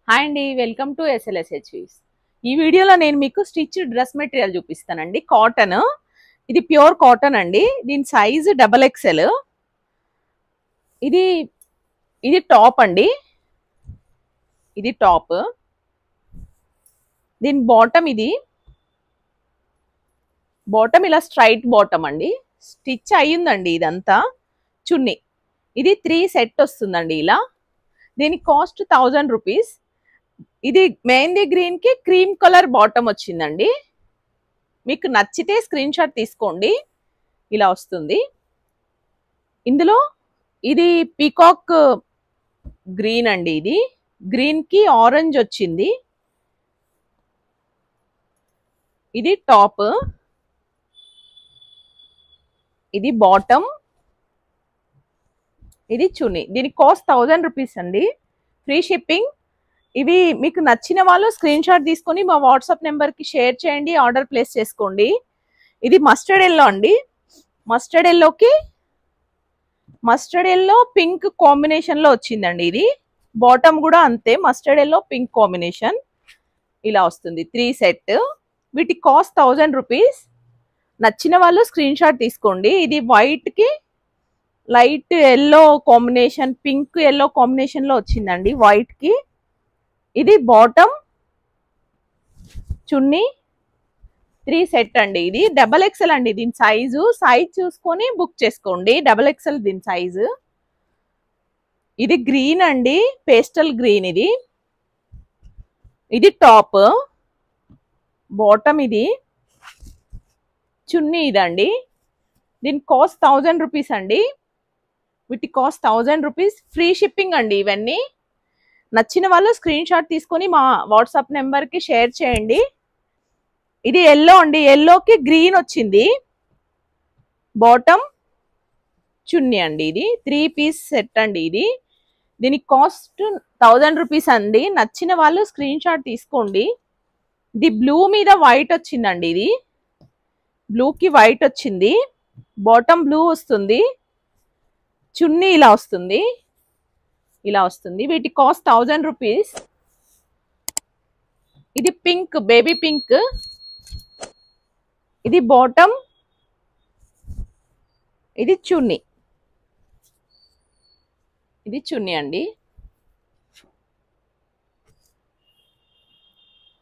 Hi అండి, welcome to SLSHVs. ఈ వీడియోలో నేను మీకు స్టిచ్ డ్రెస్ మెటీరియల్ చూపిస్తానండి. కాటన్, ఇది ప్యూర్ కాటన్ అండి. దీని సైజు XXL. ఇది ఇది టాప్ అండి. ఇది టాప్. దీని బాటమ్, ఇది బాటమ్ ఇలా స్ట్రైట్ బాటమ్ అండి. స్టిచ్ అయ్యిందండి ఇదంతా. చున్నీ ఇది 3 సెట్ వస్తుందండి ఇలా. దీని కాస్ట్ 1000 రూపీస్. ఇది మెహందీ గ్రీన్ కి క్రీమ్ కలర్ బాటమ్ వచ్చిందండి. మీకు నచ్చితే స్క్రీన్ షాట్ తీసుకోండి. ఇలా వస్తుంది. ఇందులో ఇది పీకాక్ గ్రీన్ అండి. ఇది గ్రీన్ కి ఆరెంజ్ వచ్చింది. ఇది టాప్, ఇది బాటమ్, ఇది చున్నీ. దీని కాస్ట్ 1000 రూపీస్ అండి. Free shipping. ఇవి మీకు నచ్చిన వాళ్ళు స్క్రీన్ షాట్ తీసుకొని మా వాట్సాప్ నెంబర్కి షేర్ చేయండి, ఆర్డర్ ప్లేస్ చేసుకోండి. ఇది మస్టర్డ్ ఎల్లో అండి. మస్టర్డ్ ఎల్లో పింక్ కాంబినేషన్ లో వచ్చిందండి. ఇది బాటమ్ కూడా అంతే, మస్టర్డ్ ఎల్లో పింక్ కాంబినేషన్ ఇలా వస్తుంది. 3 సెట్. వీటి కాస్ట్ 1000 రూపీస్. నచ్చిన వాళ్ళు స్క్రీన్ షాట్ తీసుకోండి. ఇది వైట్ కి light yellow combination, pink yellow combination లో వచ్చిందండి వైట్ కి. ఇది బాటమ్, చున్నీ, 3 సెట్ అండి. ఇది XXL అండి. దీని సైజు చూసుకొని బుక్ చేసుకోండి. XXL దీని సైజు. ఇది గ్రీన్ అండి, పేస్టల్ గ్రీన్. ఇది టాప్, బాటమ్, ఇది చున్నీ ఇదండి. దీని కాస్ట్ 1000 రూపీస్ అండి. వీటి కాస్ట్ 1000 రూపీస్. ఫ్రీ షిప్పింగ్ అండి ఇవన్నీ. నచ్చిన వాళ్ళు స్క్రీన్ షాట్ తీసుకొని మా వాట్సాప్ నెంబర్కి షేర్ చేయండి. ఇది ఎల్లో అండి. ఎల్లోకి గ్రీన్ వచ్చింది. బాటమ్, చున్నీ అండి. ఇది 3 పీస్ సెట్ అండి. ఇది దీని కాస్ట్ 1000 రూపీస్ అండి. నచ్చిన వాళ్ళు స్క్రీన్ షాట్ తీసుకోండి. ఇది బ్లూ మీద వైట్ వచ్చిందండి. ఇది బ్లూకి వైట్ వచ్చింది. బాటమ్ బ్లూ వస్తుంది. చున్నీ ఇలా వస్తుంది. వీటి కాస్ట్ 1000 రూపీస్. ఇది పింక్, బేబీ పింక్. ఇది బాటమ్, ఇది చున్నీ. ఇది చున్నీ అండి.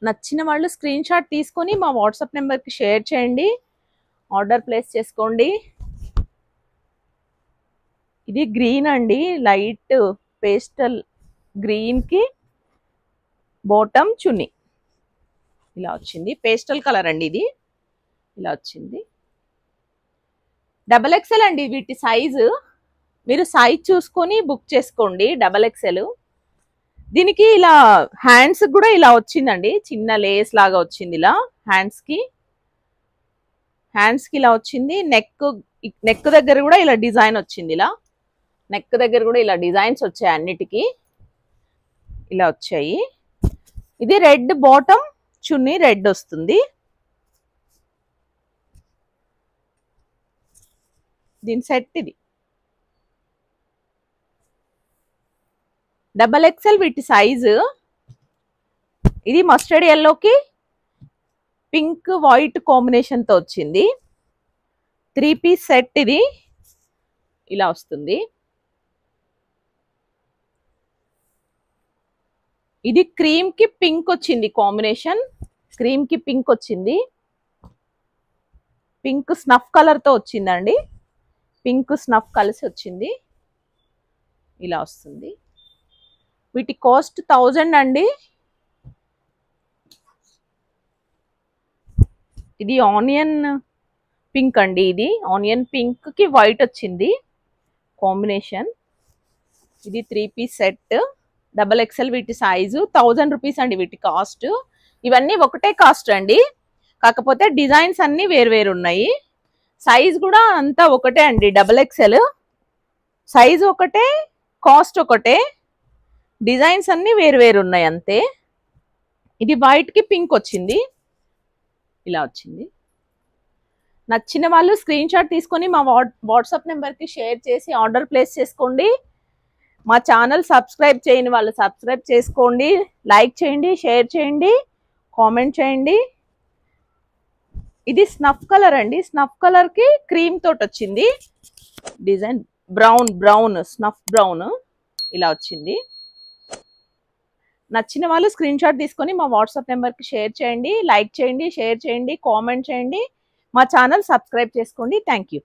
నచ్చిన వాళ్ళు స్క్రీన్ షాట్ తీసుకొని మా వాట్సాప్ నెంబర్కి షేర్ చేయండి, ఆర్డర్ ప్లేస్ చేసుకోండి. ఇది గ్రీన్ అండి, లైట్ పేస్టల్ గ్రీన్ కి బాటమ్, చున్నీ ఇలా వచ్చింది. పేస్టల్ కలర్ అండి. ఇది ఇలా వచ్చింది. XXL అండి. వీటి సైజు మీరు సైజ్ చూసుకొని బుక్ చేసుకోండి. XXL. దీనికి ఇలా హ్యాండ్స్ కూడా ఇలా వచ్చిందండి. చిన్న లేస్ లాగా వచ్చింది. ఇలా హ్యాండ్స్ కి ఇలా వచ్చింది. నెక్ దగ్గర కూడా ఇలా డిజైన్ వచ్చింది. ఇలా నెక్ దగ్గర కూడా ఇలా డిజైన్స్ వచ్చాయి. అన్నిటికీ ఇలా వచ్చాయి. ఇది రెడ్ బాటమ్, చున్నీ రెడ్ వస్తుంది. దీని సెట్ ఇది XXL. వీటి సైజు ఇది మస్టర్డ్ ఎల్లోకి పింక్ వైట్ కాంబినేషన్ తో వచ్చింది. 3 పీస్ సెట్. ఇది ఇలా వస్తుంది. ఇది క్రీమ్ కి పింక్ వచ్చింది కాంబినేషన్. క్రీమ్ కి పింక్ వచ్చింది. పింక్ స్నఫ్ కలర్ తో వచ్చిందండి. పింక్ స్నఫ్ కలిసి వచ్చింది. ఇలా వస్తుంది. వీటి కాస్ట్ 1000 అండి. ఇది ఆనియన్ పింక్ అండి. ఇది ఆనియన్ పింక్ కి వైట్ వచ్చింది కాంబినేషన్. ఇది 3 పీస్ సెట్. XXL. వీటి సైజు 1000 రూపీస్ అండి. వీటి కాస్ట్. ఇవన్నీ ఒకటే కాస్ట్ అండి, కాకపోతే డిజైన్స్ అన్ని వేరు ఉన్నాయి. సైజ్ కూడా అంతా ఒకటే అండి. XXL సైజు ఒకటే, కాస్ట్ ఒకటే, డిజైన్స్ అన్ని వేరు ఉన్నాయి అంతే. ఇది వైట్ కి పింక్ వచ్చింది. ఇలా వచ్చింది. నచ్చిన వాళ్ళు స్క్రీన్ షాట్ తీసుకొని మా వాట్సాప్ నెంబర్కి షేర్ చేసి ఆర్డర్ ప్లేస్ చేసుకోండి. మా ఛానల్ సబ్స్క్రైబ్ చేయని వాళ్ళు సబ్స్క్రైబ్ చేసుకోండి, లైక్ చేయండి, షేర్ చేయండి, కామెంట్ చేయండి. ఇది స్నఫ్ కలర్ అండి. స్నఫ్ కలర్ కి క్రీమ్ తోటి వచ్చింది డిజైన్. బ్రౌన్ స్నఫ్ బ్రౌన్ ఇలా వచ్చింది. నచ్చిన వాళ్ళు స్క్రీన్ షాట్ తీసుకొని మా వాట్సాప్ నెంబర్కి షేర్ చేయండి, లైక్ చేయండి, షేర్ చేయండి, కామెంట్ చేయండి. మా ఛానల్ సబ్స్క్రైబ్ చేసుకోండి. Thank you.